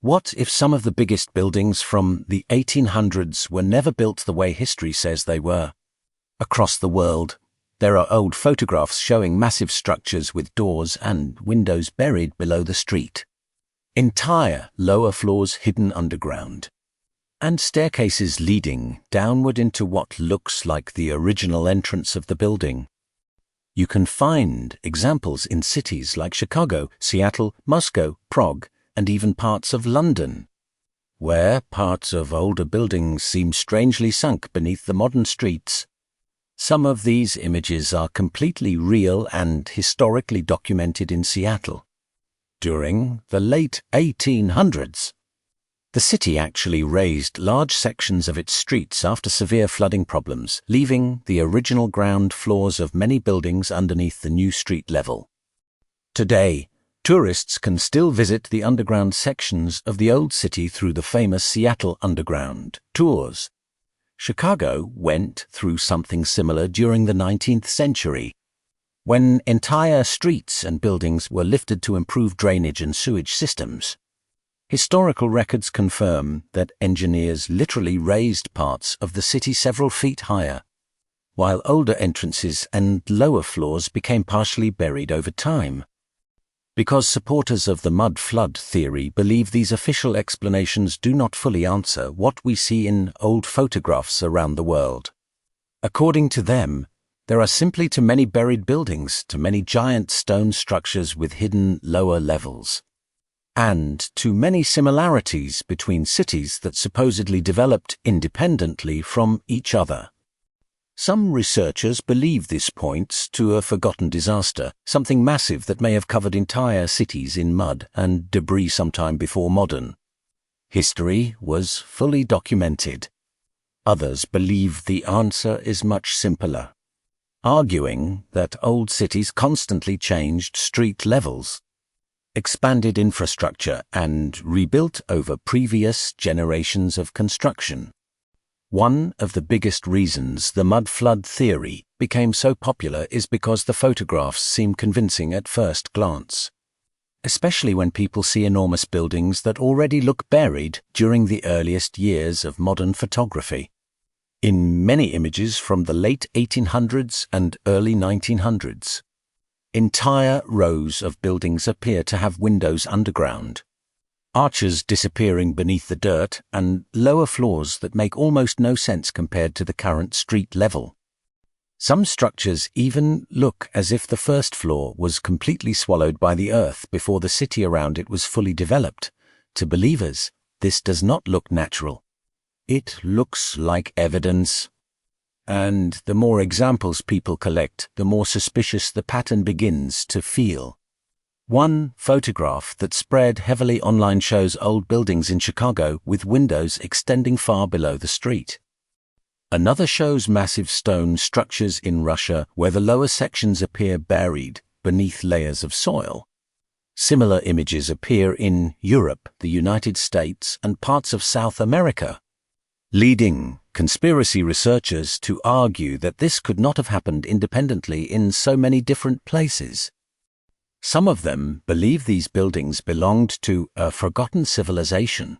What if some of the biggest buildings from the 1800s were never built the way history says they were? Across the world, there are old photographs showing massive structures with doors and windows buried below the street, entire lower floors hidden underground, and staircases leading downward into what looks like the original entrance of the building. You can find examples in cities like Chicago, Seattle, Moscow, Prague, and even parts of London, where parts of older buildings seem strangely sunk beneath the modern streets. Some of these images are completely real and historically documented in Seattle. During the late 1800s, the city actually raised large sections of its streets after severe flooding problems, leaving the original ground floors of many buildings underneath the new street level. Today, tourists can still visit the underground sections of the old city through the famous Seattle Underground tours. Chicago went through something similar during the 19th century, when entire streets and buildings were lifted to improve drainage and sewage systems. Historical records confirm that engineers literally raised parts of the city several feet higher, while older entrances and lower floors became partially buried over time. Because supporters of the mud flood theory believe these official explanations do not fully answer what we see in old photographs around the world. According to them, there are simply too many buried buildings, too many giant stone structures with hidden lower levels, and too many similarities between cities that supposedly developed independently from each other. Some researchers believe this points to a forgotten disaster, something massive that may have covered entire cities in mud and debris sometime before modern history was fully documented. Others believe the answer is much simpler, arguing that old cities constantly changed street levels, expanded infrastructure, and rebuilt over previous generations of construction. One of the biggest reasons the mud flood theory became so popular is because the photographs seem convincing at first glance, especially when people see enormous buildings that already look buried during the earliest years of modern photography. In many images from the late 1800s and early 1900s, entire rows of buildings appear to have windows underground, arches disappearing beneath the dirt, and lower floors that make almost no sense compared to the current street level. Some structures even look as if the first floor was completely swallowed by the earth before the city around it was fully developed. To believers, this does not look natural. It looks like evidence. And the more examples people collect, the more suspicious the pattern begins to feel. One photograph that spread heavily online shows old buildings in Chicago with windows extending far below the street. Another shows massive stone structures in Russia where the lower sections appear buried beneath layers of soil. Similar images appear in Europe, the United States, and parts of South America, leading conspiracy researchers to argue that this could not have happened independently in so many different places. Some of them believe these buildings belonged to a forgotten civilization,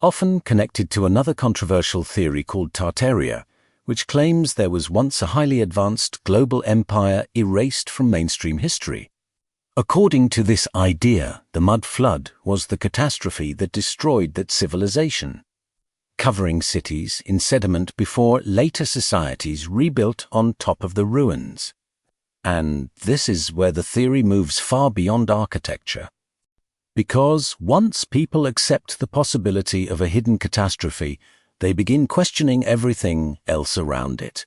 often connected to another controversial theory called Tartaria, which claims there was once a highly advanced global empire erased from mainstream history. According to this idea, the mud flood was the catastrophe that destroyed that civilization, covering cities in sediment before later societies rebuilt on top of the ruins. And this is where the theory moves far beyond architecture. Because once people accept the possibility of a hidden catastrophe, they begin questioning everything else around it.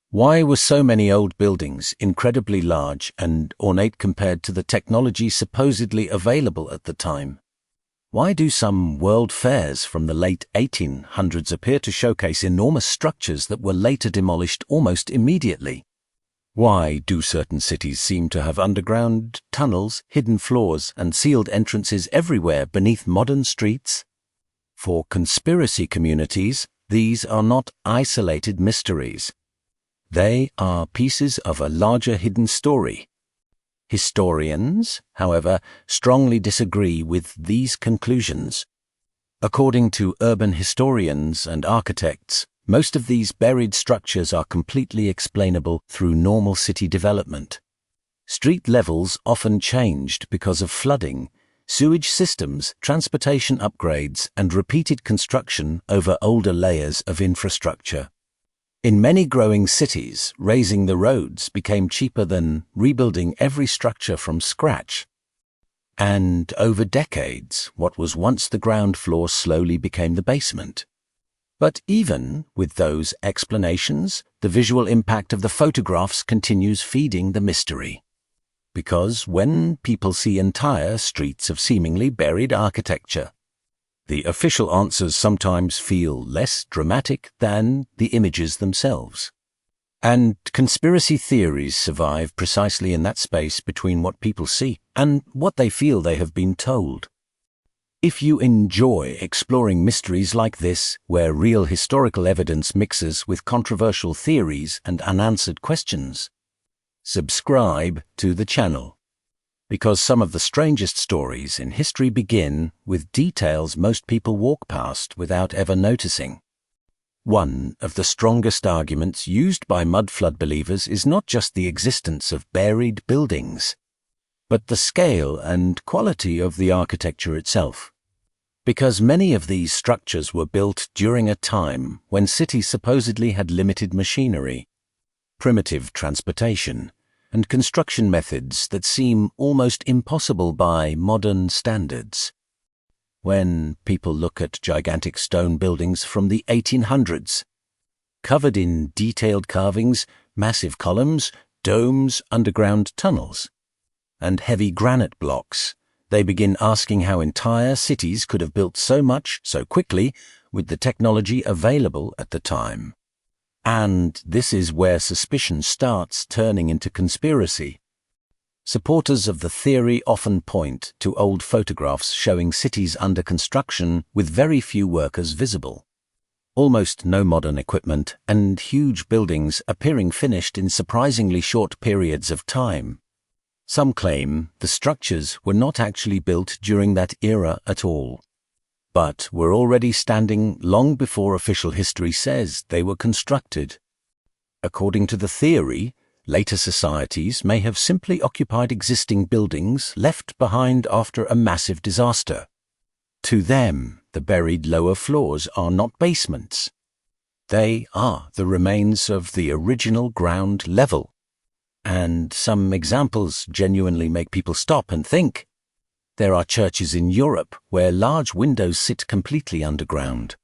Why were so many old buildings incredibly large and ornate compared to the technology supposedly available at the time? Why do some world fairs from the late 1800s appear to showcase enormous structures that were later demolished almost immediately? Why do certain cities seem to have underground tunnels, hidden floors, and sealed entrances everywhere beneath modern streets? For conspiracy communities, these are not isolated mysteries. They are pieces of a larger hidden story. Historians, however, strongly disagree with these conclusions. According to urban historians and architects, most of these buried structures are completely explainable through normal city development. Street levels often changed because of flooding, sewage systems, transportation upgrades, and repeated construction over older layers of infrastructure. In many growing cities, raising the roads became cheaper than rebuilding every structure from scratch. And over decades, what was once the ground floor slowly became the basement. But even with those explanations, the visual impact of the photographs continues feeding the mystery. Because when people see entire streets of seemingly buried architecture, the official answers sometimes feel less dramatic than the images themselves. And conspiracy theories survive precisely in that space between what people see and what they feel they have been told. If you enjoy exploring mysteries like this, where real historical evidence mixes with controversial theories and unanswered questions, subscribe to the channel. Because some of the strangest stories in history begin with details most people walk past without ever noticing. One of the strongest arguments used by mudflood believers is not just the existence of buried buildings, but the scale and quality of the architecture itself. Because many of these structures were built during a time when cities supposedly had limited machinery, primitive transportation, and construction methods that seem almost impossible by modern standards. When people look at gigantic stone buildings from the 1800s, covered in detailed carvings, massive columns, domes, underground tunnels, and heavy granite blocks, they begin asking how entire cities could have built so much so quickly with the technology available at the time. And this is where suspicion starts turning into conspiracy. Supporters of the theory often point to old photographs showing cities under construction with very few workers visible. Almost no modern equipment and huge buildings appearing finished in surprisingly short periods of time. Some claim the structures were not actually built during that era at all, but were already standing long before official history says they were constructed. According to the theory, later societies may have simply occupied existing buildings left behind after a massive disaster. To them, the buried lower floors are not basements. They are the remains of the original ground level. And some examples genuinely make people stop and think. There are churches in Europe where large windows sit completely underground.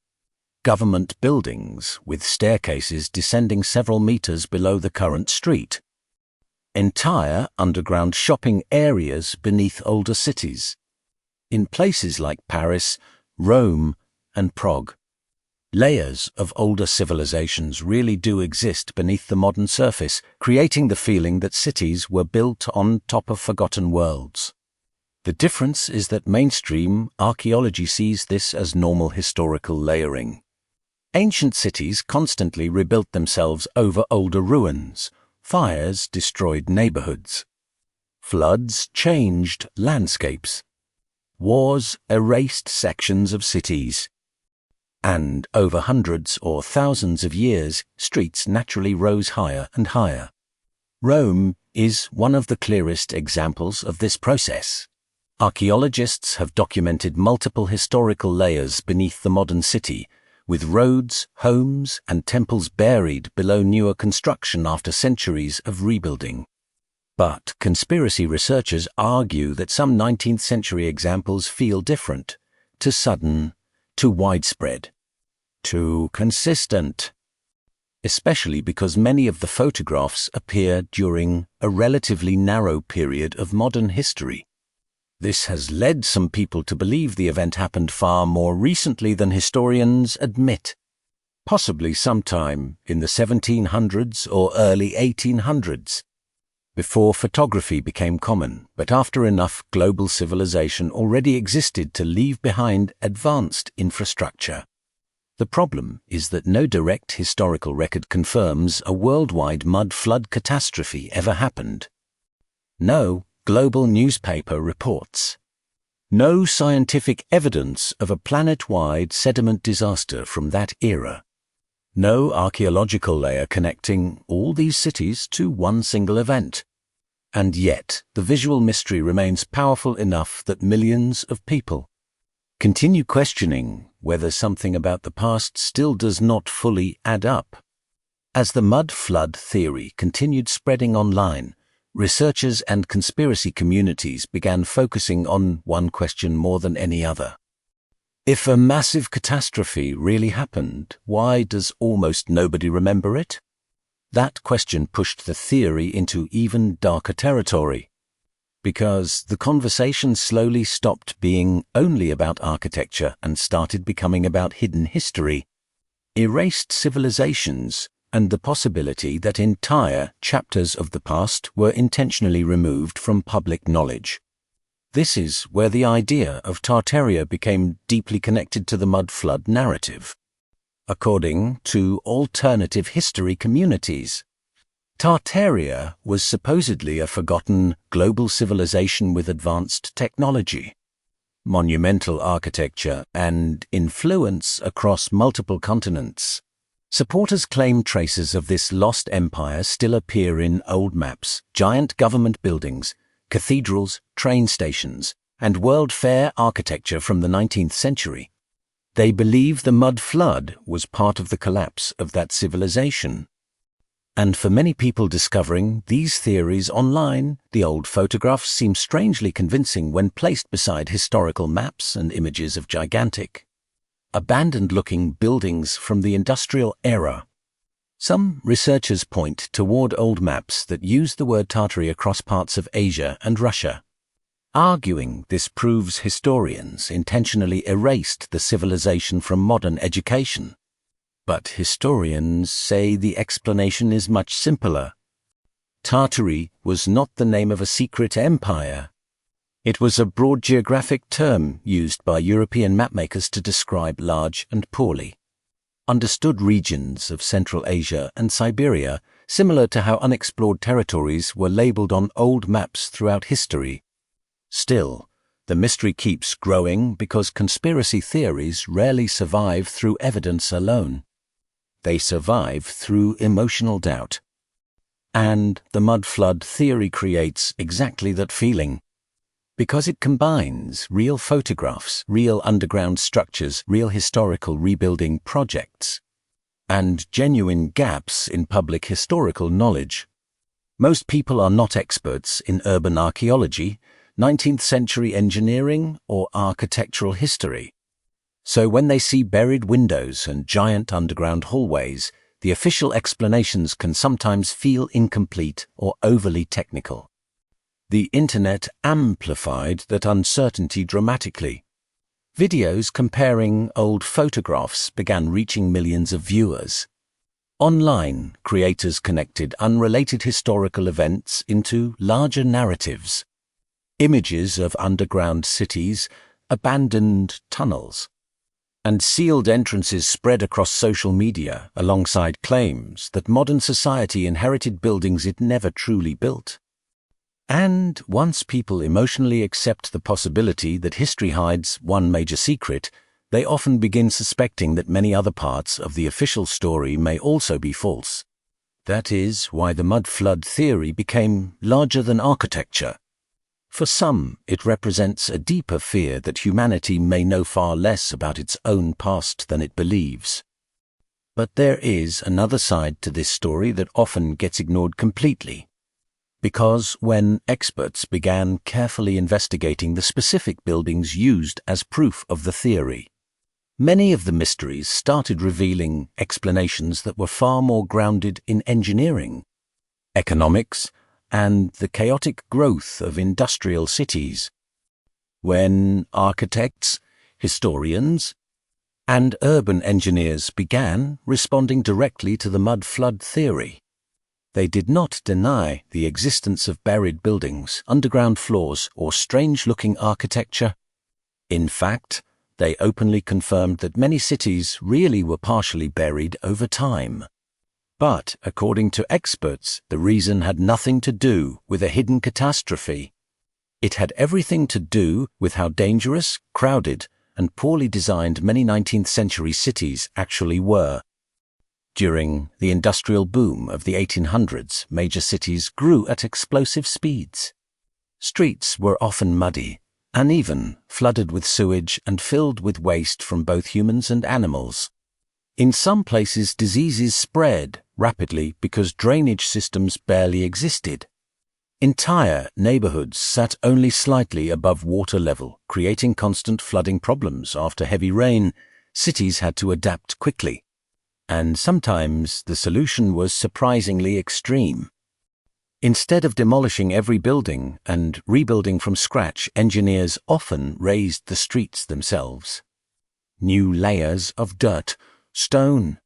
Government buildings with staircases descending several meters below the current street. Entire underground shopping areas beneath older cities. In places like Paris, Rome, and Prague. Layers of older civilizations really do exist beneath the modern surface, creating the feeling that cities were built on top of forgotten worlds. The difference is that mainstream archaeology sees this as normal historical layering. Ancient cities constantly rebuilt themselves over older ruins. Fires destroyed neighborhoods. Floods changed landscapes. Wars erased sections of cities. And over hundreds or thousands of years, streets naturally rose higher and higher. Rome is one of the clearest examples of this process. Archaeologists have documented multiple historical layers beneath the modern city, with roads, homes, and temples buried below newer construction after centuries of rebuilding. But conspiracy researchers argue that some 19th century examples feel different, too sudden, too widespread, too consistent, especially because many of the photographs appear during a relatively narrow period of modern history. This has led some people to believe the event happened far more recently than historians admit, possibly sometime in the 1700s or early 1800s, before photography became common, but after enough global civilization already existed to leave behind advanced infrastructure. The problem is that no direct historical record confirms a worldwide mud flood catastrophe ever happened. No, global newspaper reports. No scientific evidence of a planet-wide sediment disaster from that era. No archaeological layer connecting all these cities to one single event. And yet, the visual mystery remains powerful enough that millions of people continue questioning whether something about the past still does not fully add up. As the mud flood theory continued spreading online, researchers and conspiracy communities began focusing on one question more than any other. If a massive catastrophe really happened, why does almost nobody remember it? That question pushed the theory into even darker territory, because the conversation slowly stopped being only about architecture and started becoming about hidden history, erased civilizations, and the possibility that entire chapters of the past were intentionally removed from public knowledge. This is where the idea of Tartaria became deeply connected to the mud flood narrative. According to alternative history communities, Tartaria was supposedly a forgotten global civilization with advanced technology, monumental architecture, and influence across multiple continents. Supporters claim traces of this lost empire still appear in old maps, giant government buildings, cathedrals, train stations, and World Fair architecture from the 19th century. They believe the mud flood was part of the collapse of that civilization. And for many people discovering these theories online, the old photographs seem strangely convincing when placed beside historical maps and images of gigantic, abandoned-looking buildings from the industrial era. Some researchers point toward old maps that use the word Tartary across parts of Asia and Russia, arguing this proves historians intentionally erased the civilization from modern education. But historians say the explanation is much simpler. Tartary was not the name of a secret empire. It was a broad geographic term used by European mapmakers to describe large and poorly understood regions of Central Asia and Siberia, similar to how unexplored territories were labeled on old maps throughout history. Still, the mystery keeps growing because conspiracy theories rarely survive through evidence alone. They survive through emotional doubt. And the mud flood theory creates exactly that feeling, because it combines real photographs, real underground structures, real historical rebuilding projects, and genuine gaps in public historical knowledge. Most people are not experts in urban archaeology, 19th century engineering, or architectural history. So when they see buried windows and giant underground hallways, the official explanations can sometimes feel incomplete or overly technical. The internet amplified that uncertainty dramatically. Videos comparing old photographs began reaching millions of viewers. Online, creators connected unrelated historical events into larger narratives. Images of underground cities, abandoned tunnels, and sealed entrances spread across social media alongside claims that modern society inherited buildings it never truly built. And once people emotionally accept the possibility that history hides one major secret, they often begin suspecting that many other parts of the official story may also be false. That is why the mud flood theory became larger than architecture. For some, it represents a deeper fear that humanity may know far less about its own past than it believes. But there is another side to this story that often gets ignored completely. Because when experts began carefully investigating the specific buildings used as proof of the theory, many of the mysteries started revealing explanations that were far more grounded in engineering, economics, and the chaotic growth of industrial cities. When architects, historians, and urban engineers began responding directly to the mud flood theory, they did not deny the existence of buried buildings, underground floors, or strange-looking architecture. In fact, they openly confirmed that many cities really were partially buried over time. But, according to experts, the reason had nothing to do with a hidden catastrophe. It had everything to do with how dangerous, crowded, and poorly designed many 19th century cities actually were. During the industrial boom of the 1800s, major cities grew at explosive speeds. Streets were often muddy, uneven, flooded with sewage, and filled with waste from both humans and animals. In some places, diseases spread rapidly because drainage systems barely existed. Entire neighborhoods sat only slightly above water level, creating constant flooding problems. After heavy rain, cities had to adapt quickly. And sometimes the solution was surprisingly extreme. Instead of demolishing every building and rebuilding from scratch, engineers often raised the streets themselves. New layers of dirt, stone,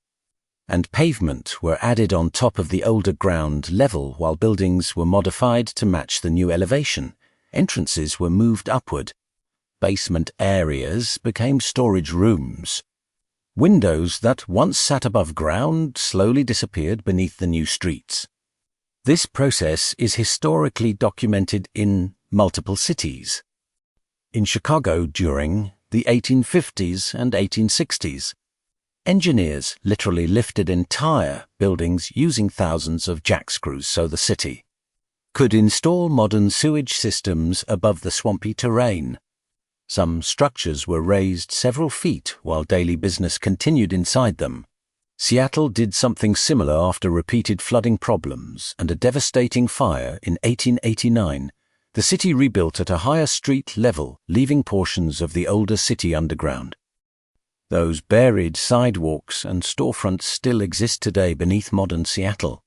and pavement were added on top of the older ground level while buildings were modified to match the new elevation. Entrances were moved upward. Basement areas became storage rooms. Windows that once sat above ground slowly disappeared beneath the new streets. This process is historically documented in multiple cities. In Chicago during the 1850s and 1860s, engineers literally lifted entire buildings using thousands of jackscrews so the city could install modern sewage systems above the swampy terrain. Some structures were raised several feet while daily business continued inside them. Seattle did something similar after repeated flooding problems and a devastating fire in 1889. The city rebuilt at a higher street level, leaving portions of the older city underground. Those buried sidewalks and storefronts still exist today beneath modern Seattle.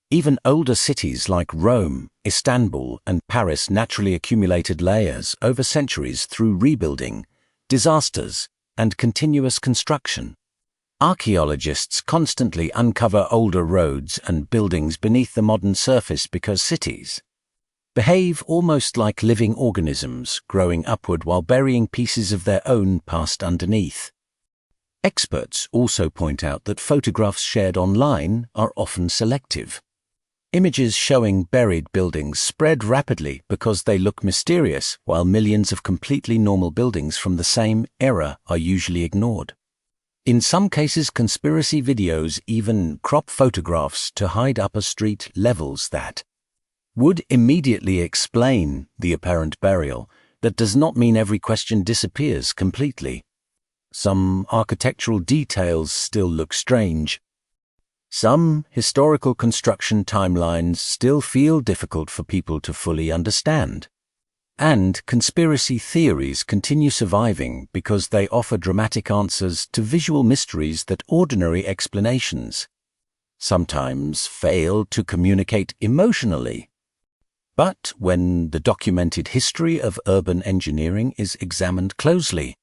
Even older cities like Rome, Istanbul, and Paris naturally accumulated layers over centuries through rebuilding, disasters, and continuous construction. Archaeologists constantly uncover older roads and buildings beneath the modern surface because cities behave almost like living organisms, growing upward while burying pieces of their own past underneath. Experts also point out that photographs shared online are often selective. Images showing buried buildings spread rapidly because they look mysterious, while millions of completely normal buildings from the same era are usually ignored. In some cases, conspiracy videos even crop photographs to hide upper street levels that would immediately explain the apparent burial. That does not mean every question disappears completely. Some architectural details still look strange. Some historical construction timelines still feel difficult for people to fully understand. And conspiracy theories continue surviving because they offer dramatic answers to visual mysteries that ordinary explanations sometimes fail to communicate emotionally. But when the documented history of urban engineering is examined closely,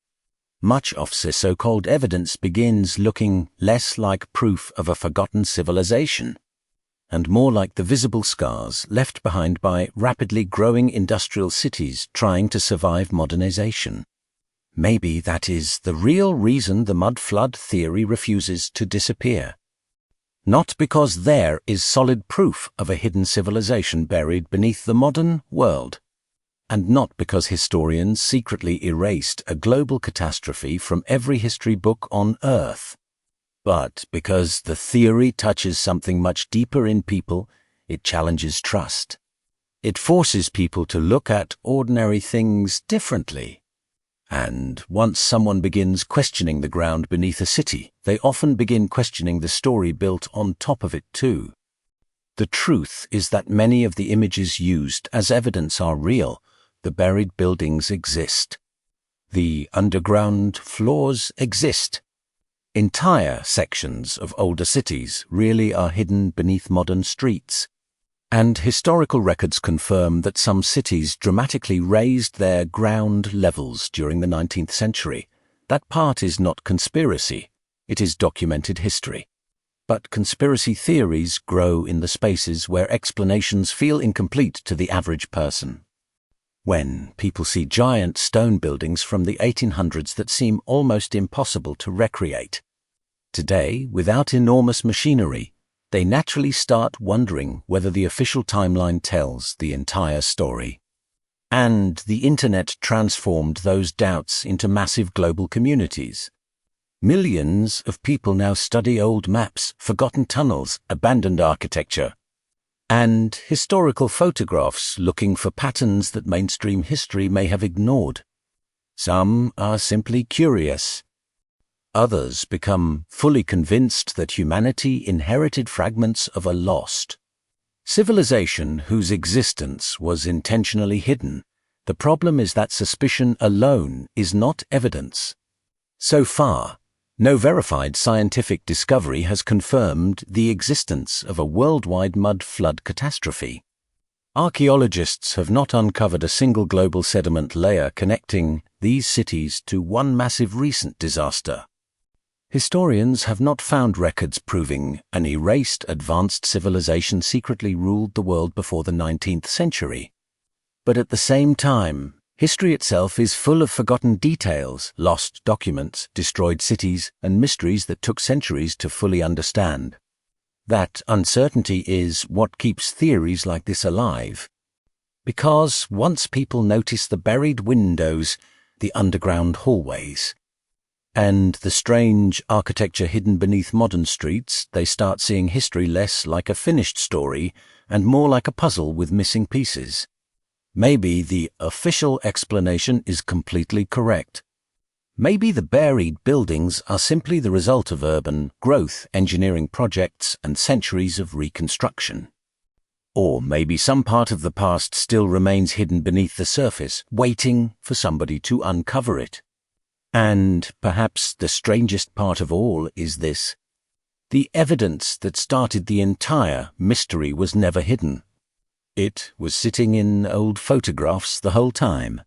much of the so-called evidence begins looking less like proof of a forgotten civilization and more like the visible scars left behind by rapidly growing industrial cities trying to survive modernization. Maybe that is the real reason the mud flood theory refuses to disappear. Not because there is solid proof of a hidden civilization buried beneath the modern world, and not because historians secretly erased a global catastrophe from every history book on Earth, but because the theory touches something much deeper in people. It challenges trust. It forces people to look at ordinary things differently. And once someone begins questioning the ground beneath a city, they often begin questioning the story built on top of it too. The truth is that many of the images used as evidence are real. The buried buildings exist. The underground floors exist. Entire sections of older cities really are hidden beneath modern streets. And historical records confirm that some cities dramatically raised their ground levels during the 19th century. That part is not conspiracy. It is documented history. But conspiracy theories grow in the spaces where explanations feel incomplete to the average person. When people see giant stone buildings from the 1800s that seem almost impossible to recreate today without enormous machinery, they naturally start wondering whether the official timeline tells the entire story. And the internet transformed those doubts into massive global communities. Millions of people now study old maps, forgotten tunnels, abandoned architecture, and historical photographs looking for patterns that mainstream history may have ignored. Some are simply curious. Others become fully convinced that humanity inherited fragments of a lost civilization whose existence was intentionally hidden. The problem is that suspicion alone is not evidence. So far, no verified scientific discovery has confirmed the existence of a worldwide mud flood catastrophe. Archaeologists have not uncovered a single global sediment layer connecting these cities to one massive recent disaster. Historians have not found records proving an erased advanced civilization secretly ruled the world before the 19th century. But at the same time, history itself is full of forgotten details, lost documents, destroyed cities, and mysteries that took centuries to fully understand. That uncertainty is what keeps theories like this alive. Because once people notice the buried windows, the underground hallways, and the strange architecture hidden beneath modern streets, they start seeing history less like a finished story and more like a puzzle with missing pieces. Maybe the official explanation is completely correct. Maybe the buried buildings are simply the result of urban growth, engineering projects, and centuries of reconstruction. Or maybe some part of the past still remains hidden beneath the surface, waiting for somebody to uncover it. And perhaps the strangest part of all is this: the evidence that started the entire mystery was never hidden. It was sitting in old photographs the whole time.